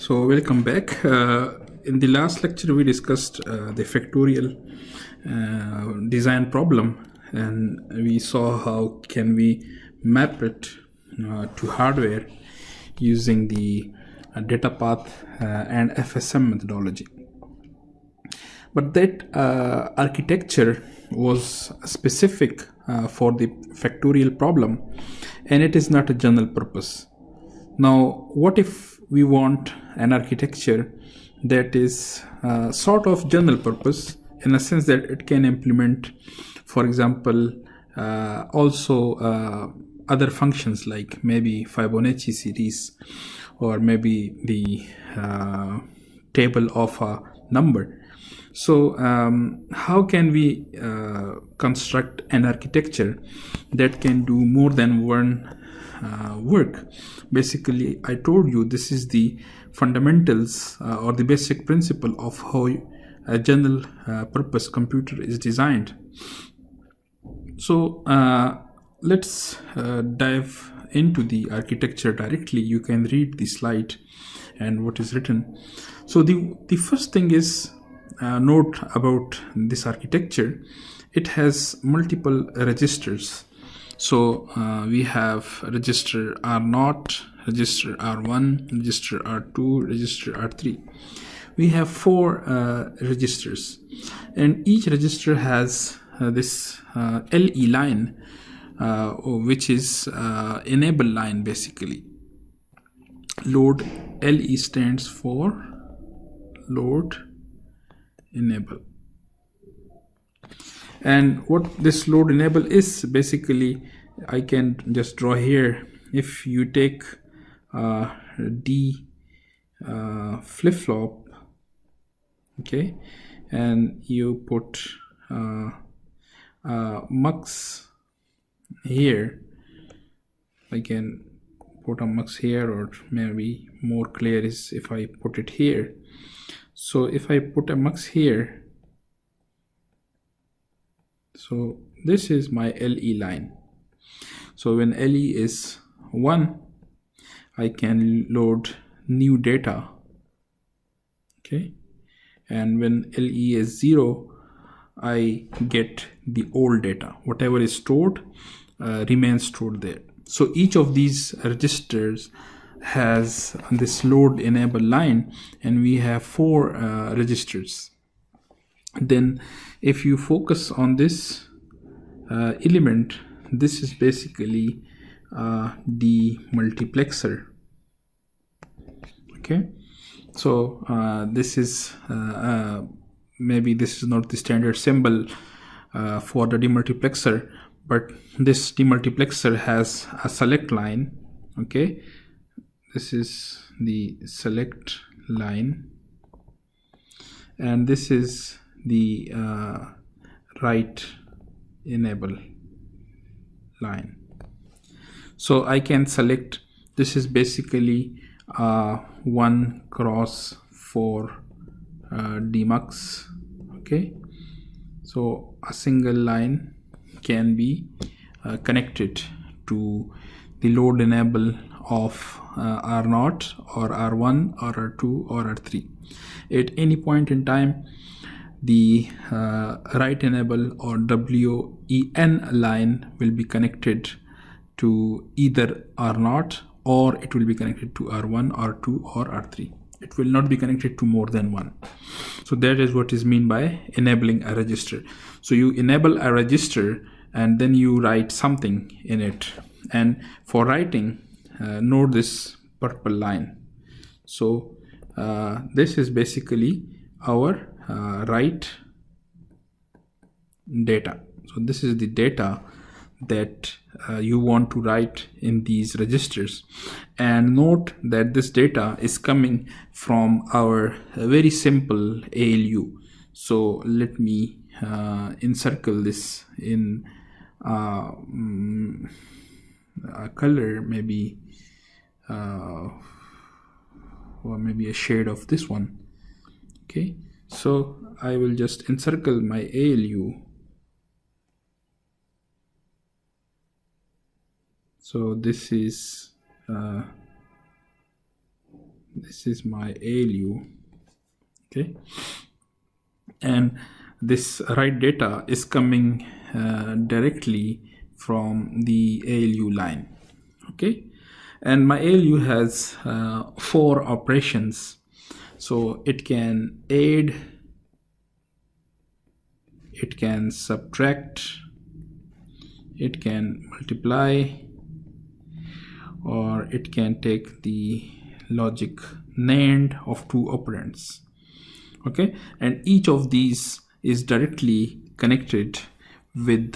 So welcome back. In the last lecture, we discussed the factorial design problem, and we saw how can we map it to hardware using the data path and FSM methodology. But that architecture was specific for the factorial problem, and it is not a general purpose. Now, what if we want an architecture that is sort of general purpose in a sense that it can implement, for example, also other functions like maybe Fibonacci series or maybe the table of a number. So how can we construct an architecture that can do more than one work? Basically, I told you this is the fundamentals or the basic principle of how a general purpose computer is designed. So let's dive into the architecture directly. You can read the slide and what is written. So the first thing is note about this architecture. It has multiple registers. So we have register R0, register R1, register R2, register R3. We have 4 registers, and each register has this LE line, which is enable line basically. Load LE stands for load enable. And what this load enable is, basically I can just draw here. If you take D flip-flop, okay, and you put mux here, I can put a mux here, or maybe more clear is if I put it here. So if I put a mux here, so this is my LE line. So when LE is 1, I can load new data, okay, and when LE is 0, I get the old data. Whatever is stored remains stored there. So each of these registers has this load enable line, and we have 4 registers. Then if you focus on this element, this is basically the multiplexer, okay. So this is maybe this is not the standard symbol for the demultiplexer, but this demultiplexer has a select line, okay. This is the select line, and this is the write enable line. So I can select, this is basically 1 cross 4 demux, okay. So a single line can be connected to the load enable of R0 or R1 or R2 or R3. At any point in time, the write enable or WEN line will be connected to either R0, or it will be connected to R1, R2 or R3. It will not be connected to more than one. So that is what is meant by enabling a register. So you enable a register and then you write something in it. And for writing, note this purple line. So this is basically our write data. So this is the data that you want to write in these registers, and note that this data is coming from our very simple ALU. So let me encircle this in a color, maybe or maybe a shade of this one, okay. So I will just encircle my ALU. So this is This is my ALU. Okay, and this write data is coming directly from the ALU line. Okay, and my ALU has 4 operations, so it can add, it can subtract, it can multiply, or it can take the logic NAND of 2 operands. Okay, and each of these is directly connected with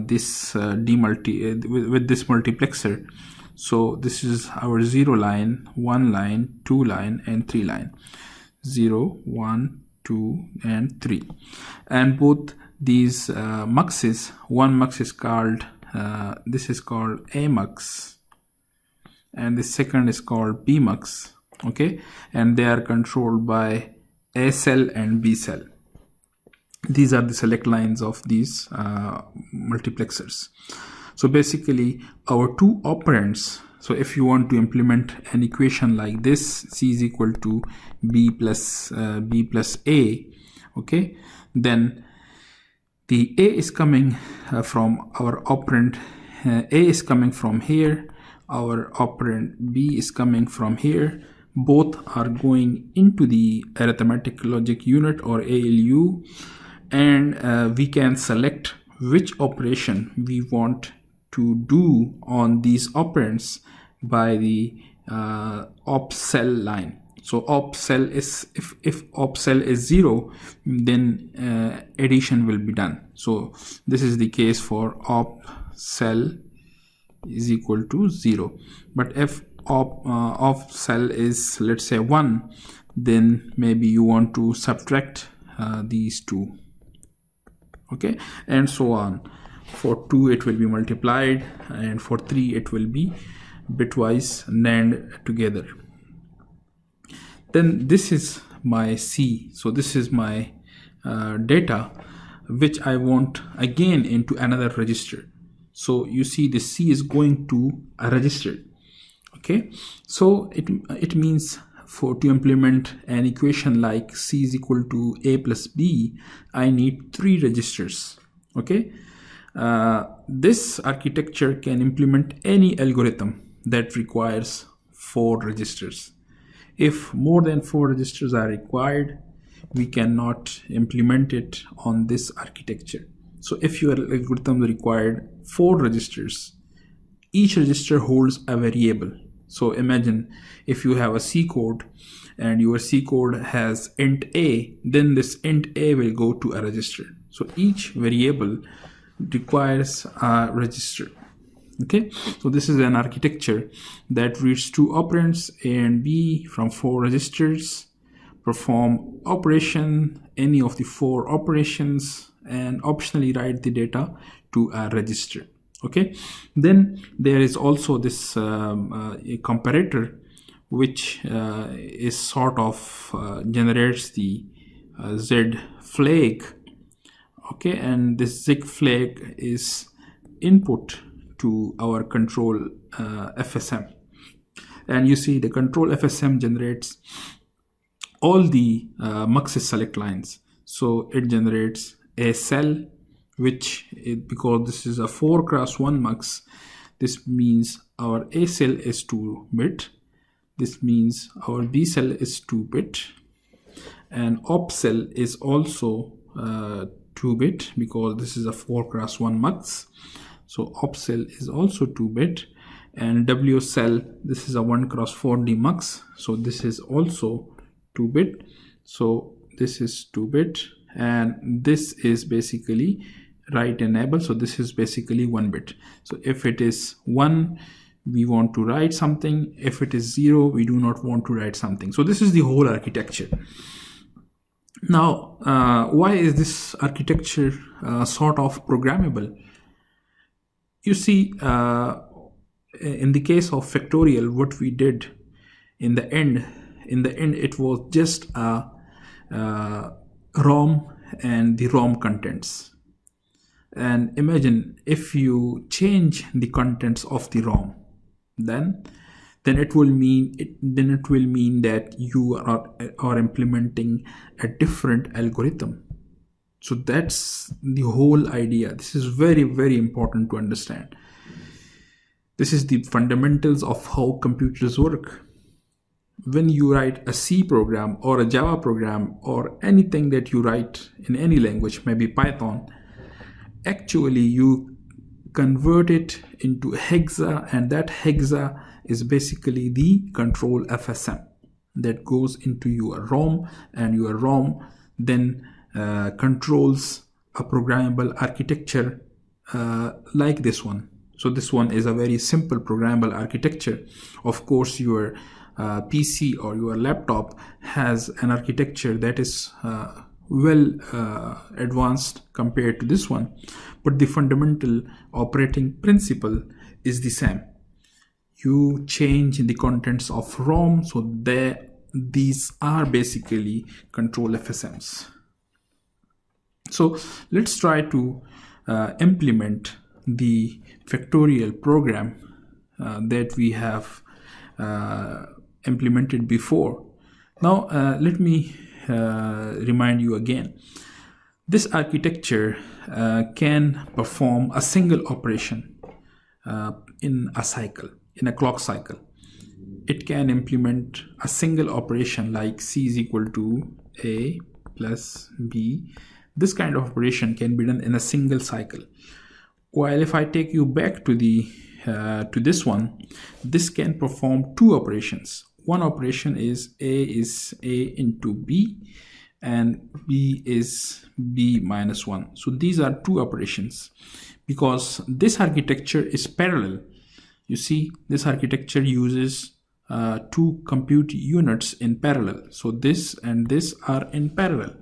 this with this multiplexer. So this is our 0 line, 1 line, 2 line, and 3 line. 0, 1, 2, and 3. And both these muxes, one mux is called, this is called A mux, and the second is called B mux. Okay, and they are controlled by A cell and B cell. These are the select lines of these multiplexers. So basically our 2 operands, so if you want to implement an equation like this, C is equal to B plus A, okay, then the A is coming from our operand, A is coming from here, our operand B is coming from here. Both are going into the arithmetic logic unit or ALU, and we can select which operation we want to do on these operands by the op cell line. So op cell is, if op cell is 0, then addition will be done. So this is the case for op cell is equal to 0. But if op cell is, let's say, 1, then maybe you want to subtract these 2. Okay, and so on. For 2 it will be multiplied, and for 3 it will be bitwise NAND together. Then this is my C. So this is my data which I want again into another register. So you see the C is going to a register. Okay, so it means to implement an equation like C is equal to A plus B, I need 3 registers. Okay, this architecture can implement any algorithm that requires 4 registers. If more than 4 registers are required, we cannot implement it on this architecture. So if your algorithm required 4 registers, each register holds a variable. So imagine if you have a C code and your C code has int A, then this int A will go to a register. So each variable requires a register. Okay, so this is an architecture that reads 2 operands A and B from 4 registers, perform operation, any of the 4 operations, and optionally write the data to a register. Okay, then there is also this a comparator which is sort of generates the Z flag. Okay, and this Z flag is input to our control FSM, and you see the control FSM generates all the muxes select lines. So it generates a cell, which because this is a 4x1 mux, this means our A cell is 2-bit, this means our B cell is 2-bit, and op cell is also 2-bit because this is a 4x1 mux. So op cell is also 2-bit, and W cell, this is a 1x4 demux, so this is also 2-bit. So this is 2-bit, and this is basically write enable, so this is basically 1-bit. So if it is 1, we want to write something. If it is 0, we do not want to write something. So this is the whole architecture. Now why is this architecture sort of programmable? You see, in the case of factorial, what we did in the end it was just a ROM and the ROM contents. And imagine if you change the contents of the ROM, then then it will mean that you are implementing a different algorithm. So that's the whole idea. This is very, very important to understand. This is the fundamentals of how computers work. When you write a C program or a Java program or anything that you write in any language, maybe Python, actually you convert it into hexa, and that hexa is basically the control FSM that goes into your ROM, and your ROM then controls a programmable architecture like this one. So this one is a very simple programmable architecture. Of course, your PC or your laptop has an architecture that is well advanced compared to this one, but the fundamental operating principle is the same. You change the contents of ROM, so these are basically control FSMs. So let's try to implement the factorial program that we have implemented before. Now let me remind you again. This architecture can perform a single operation in a cycle, in a clock cycle. It can implement a single operation like C is equal to A plus B. This kind of operation can be done in a single cycle. While if I take you back to the to this one, this can perform two operations. One operation is A into B, and B is B minus 1. So these are two operations. Because this architecture is parallel, you see, this architecture uses two compute units in parallel. So this and this are in parallel.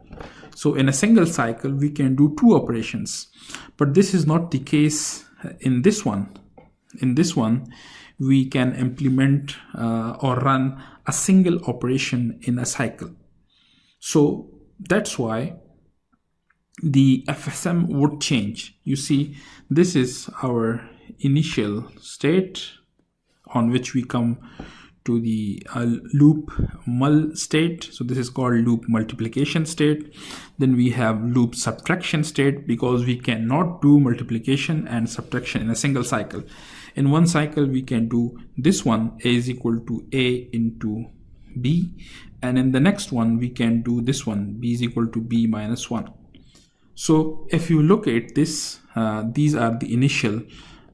So in a single cycle, we can do two operations. But this is not the case in this one. In this one, we can implement or run a single operation in a cycle. So that's why the FSM would change. You see, this is our initial state on which we come to the loop mul state. So this is called loop multiplication state. Then we have loop subtraction state, because we cannot do multiplication and subtraction in a single cycle. In one cycle, we can do this one, A is equal to A into B. And in the next one, we can do this one, B is equal to B minus 1. So if you look at this, these are the initial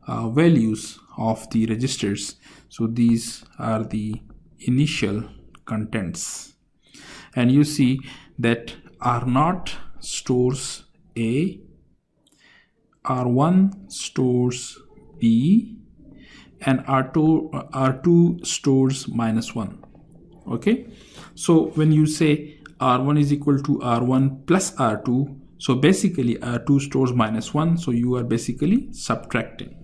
values of the registers. So these are the initial contents. And you see that R0 stores A, R1 stores B, and R2 stores minus 1. Okay, so when you say R1 is equal to R1 plus R2, so basically R2 stores minus 1, so you are basically subtracting.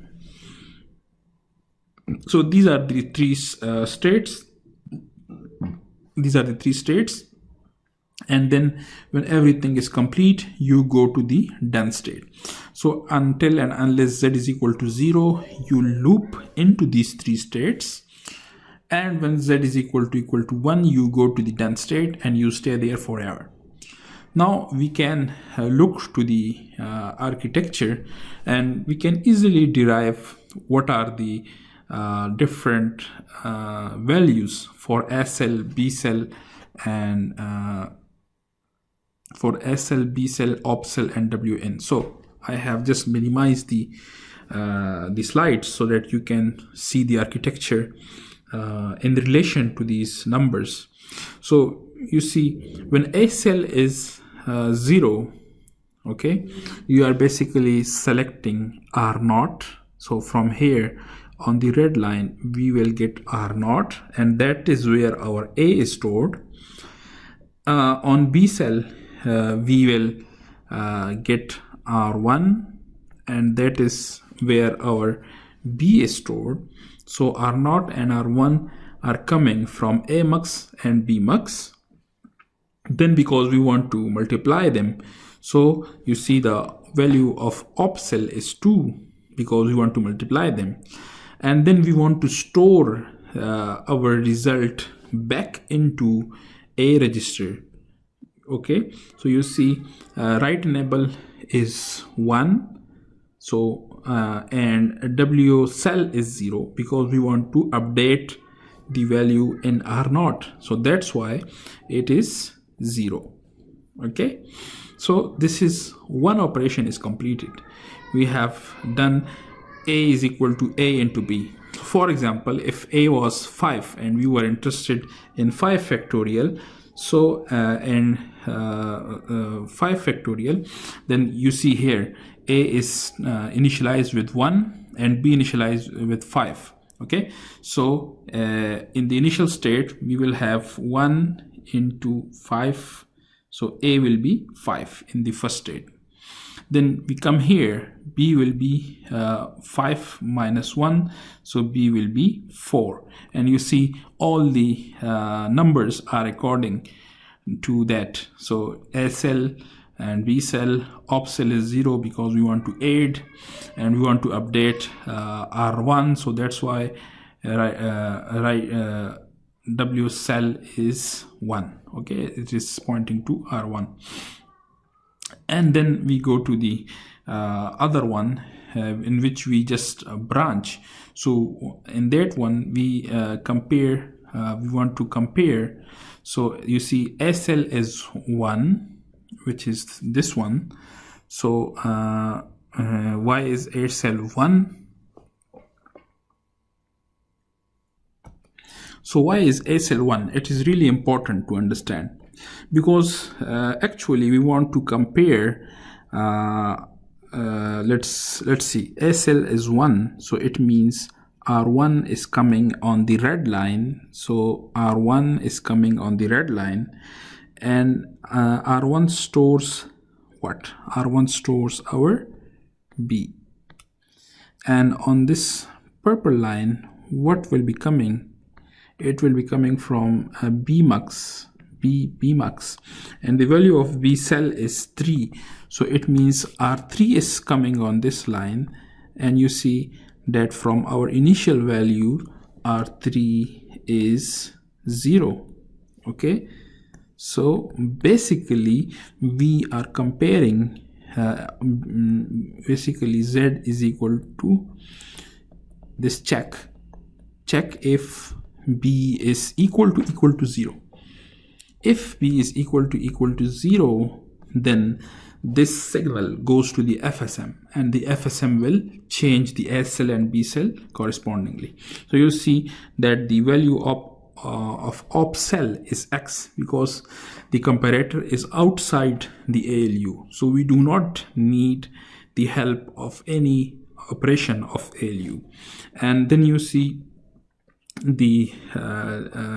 So these are the three states. These are the three states. And then when everything is complete, you go to the done state. So until and unless Z is equal to 0, you loop into these three states. And when Z is equal to 1, you go to the done state and you stay there forever. Now we can look to the architecture, and we can easily derive what are the different values for S cell, B cell, and for S cell, B cell, op cell, and WN. So I have just minimized the slides so that you can see the architecture in relation to these numbers. So you see, when A cell is 0, okay, you are basically selecting R0. So from here on the red line, we will get R0, and that is where our A is stored. On B cell, we will get R1, and that is where our B is stored. So R0 and R1 are coming from A mux and B mux. Then because we want to multiply them, so you see the value of op cell is 2 because we want to multiply them. And then we want to store our result back into A register. Okay, so you see write enable is 1, so and W cell is 0 because we want to update the value in R0, so that's why it is 0. Okay, so this is one operation is completed. We have done A is equal to A into B. For example, if A was 5 and we were interested in 5 factorial, so 5 factorial, then you see here A is initialized with 1 and B initialized with 5. Okay, so in the initial state we will have 1 into 5, so A will be 5 in the first state. Then we come here, B will be 5 minus 1, so B will be 4. And you see all the numbers are according to that. So A cell and B cell, op cell is 0 because we want to add and we want to update R1, so that's why W cell is 1. Okay, it is pointing to R1. And then we go to the other one in which we just branch. So in that one we compare, we want to compare. So you see A cell is 1, which is this one. So why is A cell 1? So why is A cell 1? It is really important to understand, because actually we want to compare. Let's see, A cell is 1, so it means R1 is coming on the red line. So R1 is coming on the red line, and R1 stores what? R1 stores our B. And on this purple line, what will be coming? It will be coming from Bmux, Bmux, and the value of B cell is 3. So it means R3 is coming on this line, and you see that from our initial value R3 is 0. Okay, so basically we are comparing basically Z is equal to this check if B is equal to 0. If B is equal to 0, then this signal goes to the FSM, and the FSM will change the A cell and B cell correspondingly. So you see that the value of op cell is X because the comparator is outside the ALU. So we do not need the help of any operation of ALU. And then you see the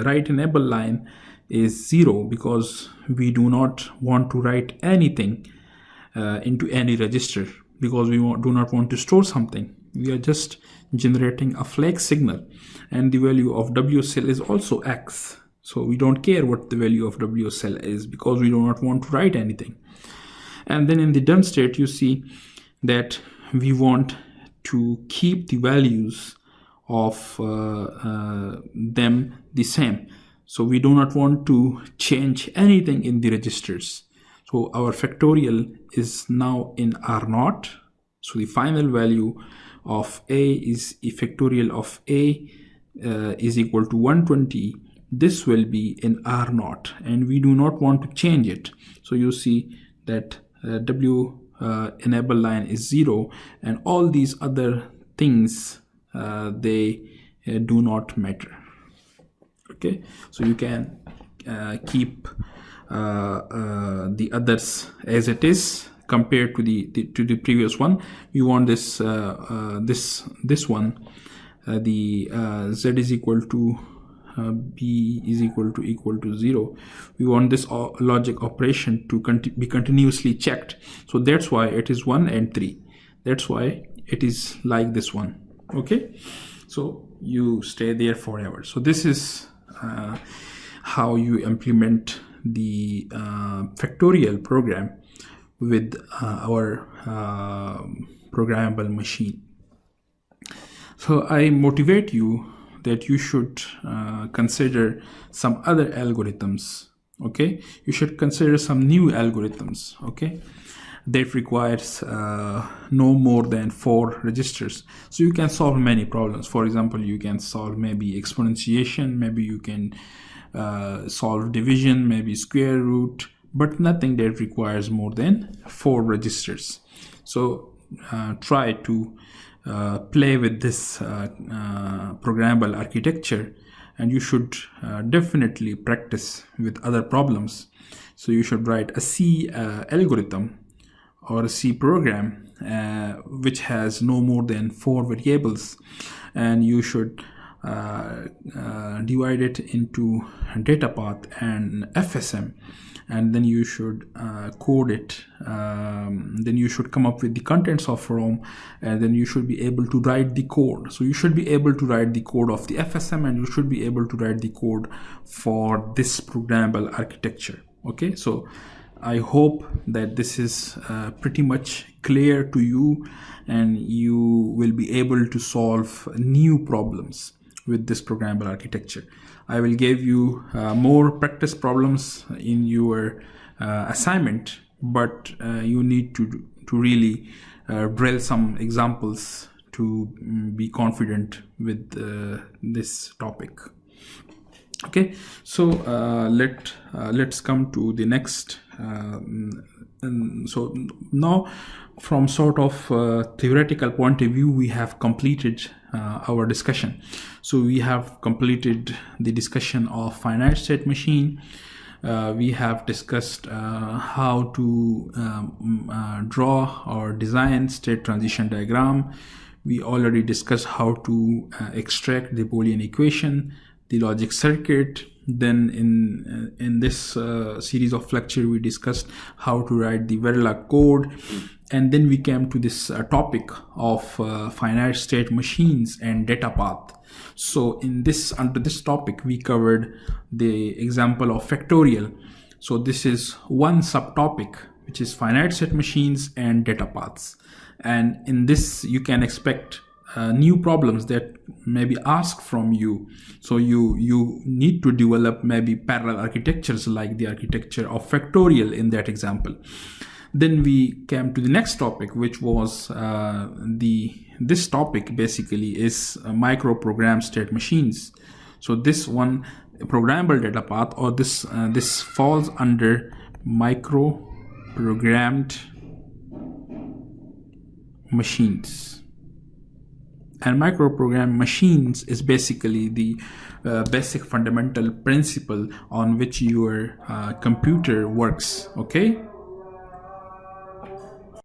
write enable line is 0 because we do not want to write anything into any register, because we do not want to store something. We are just generating a flag signal, and the value of W cell is also X. So we don't care what the value of W cell is because we do not want to write anything. And then in the done state, you see that we want to keep the values of them the same. So we do not want to change anything in the registers. So our factorial is now in R0. So the final value of A is a factorial of A is equal to 120. This will be in R0, and we do not want to change it. So you see that W enable line is 0, and all these other things they do not matter. Okay, so you can keep the others as it is compared to the previous one. We want this this one, the Z is equal to B is equal to 0. We want this logic operation to be continuously checked. So that's why it is 1 and 3. That's why it is like this one. Okay, so you stay there forever. So this is how you implement the factorial program with our programmable machine. So I motivate you that you should consider some other algorithms. Okay, you should consider some new algorithms. Okay, that requires no more than 4 registers. So you can solve many problems. For example, you can solve maybe exponentiation, maybe you can solve division, maybe square root, but nothing that requires more than 4 registers. So try to play with this programmable architecture, and you should definitely practice with other problems. So you should write a C algorithm or a C program which has no more than 4 variables, and you should divide it into data path and FSM, and then you should code it. Then you should come up with the contents of ROM, and then you should be able to write the code. So you should be able to write the code of the FSM, and you should be able to write the code for this programmable architecture. Okay, so I hope that this is pretty much clear to you, and you will be able to solve new problems with this programmable architecture. I will give you more practice problems in your assignment, but you need to really drill some examples to be confident with this topic. Okay, so let's come to the next. And so now, from sort of theoretical point of view, we have completed our discussion. So we have completed the discussion of finite state machine. We have discussed how to draw or design state transition diagram. We already discussed how to extract the Boolean equation, the logic circuit. Then in this series of lecture, we discussed how to write the Verilog code, and then we came to this topic of finite state machines and data path. So under this topic, we covered the example of factorial. So this is one subtopic, which is finite state machines and data paths. And in this, you can expect new problems that may be asked from you. So you need to develop maybe parallel architectures like the architecture of factorial in that example. Then we came to the next topic, which was this topic basically is microprogrammed state machines. So this one, programmable data path, or this falls under microprogrammed machines. And microprogrammed machines is basically the basic fundamental principle on which your computer works. Okay.